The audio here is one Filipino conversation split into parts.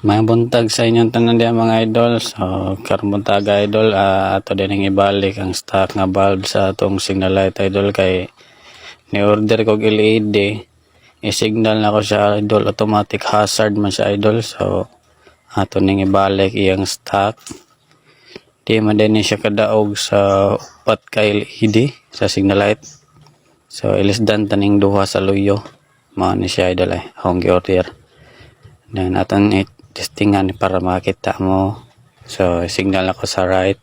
May buntag sa inyong tanan diya mga idol. So karon buntag idol, ato din ang ibalik ang stock nga bulb sa atong signal light idol, kay ni order ko LED. I-signal na ko siya idol, automatic hazard man siya idol. So ato ning ibalik iyang stock. Di man din siya kadaog sa upat ka LED sa signal light. So ilisdan taning duha sa luyo. Mao ni siya idol ay akong gi-order. Then aton testingan para makita mo. So signal ako sa right.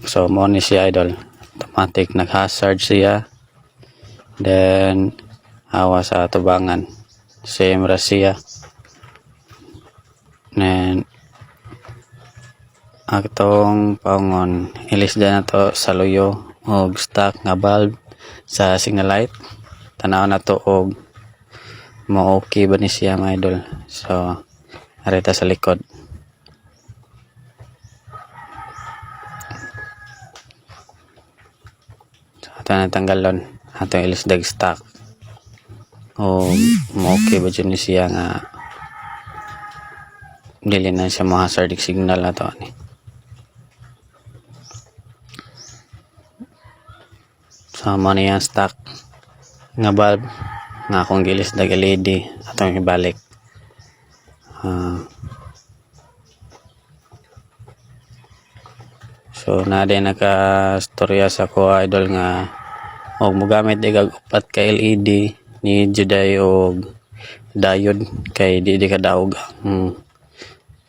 So mo ni siya idol, automatic nag-hazard siya. Then awa sa tubangan, same ra siya. Then atong pangon ilisdan na to sa luyo og stock nga bulb sa signal light. Tanaw na to og mo okay ba ni siya mga idol. So arita sa likod. So ato na tanggalon, ato ilisdag stock o mo okay ba dyan ni siya nga dili na siya mo hazard signal na to ni. So mo na yung stock nga bulb nga akong gilisdag LED atong ibalik. So na din naka-storya sa ko idol nga og mogamit igag upat ka LED ni juday og diode, kay di ka daog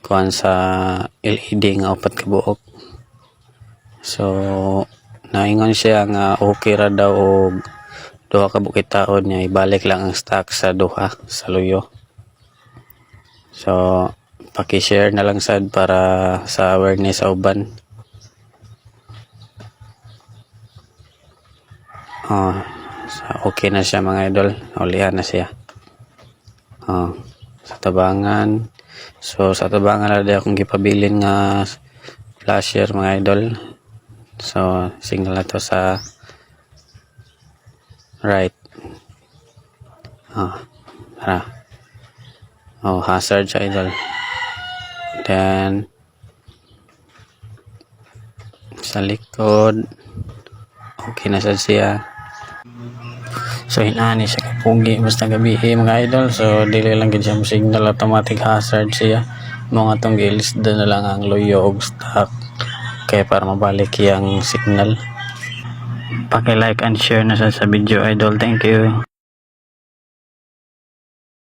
kuan sa LED nga upat ka buok. So naingon siya nga okay ra daw og duha ka bukid taon niya ibalik lang ang stock sa duha sa luyo. So paki-share na lang sad para sa awareness sa uban. Okay na siya mga idol, ulihan na siya. Sa tabangan. So sa tabangan na di akong gipabilin nga flasher mga idol. So signal na to sa right. Hazard siya idol. Then sa likod okay na siya. So hinani siya kapugi basta gabi mga idol. So dili lang gid siya mo signal, automatic hazard siya. Mga tong gilisdan na lang ang luyo og stock kay para mabalik yang signal. Paki-like and share na sa video idol. Thank you.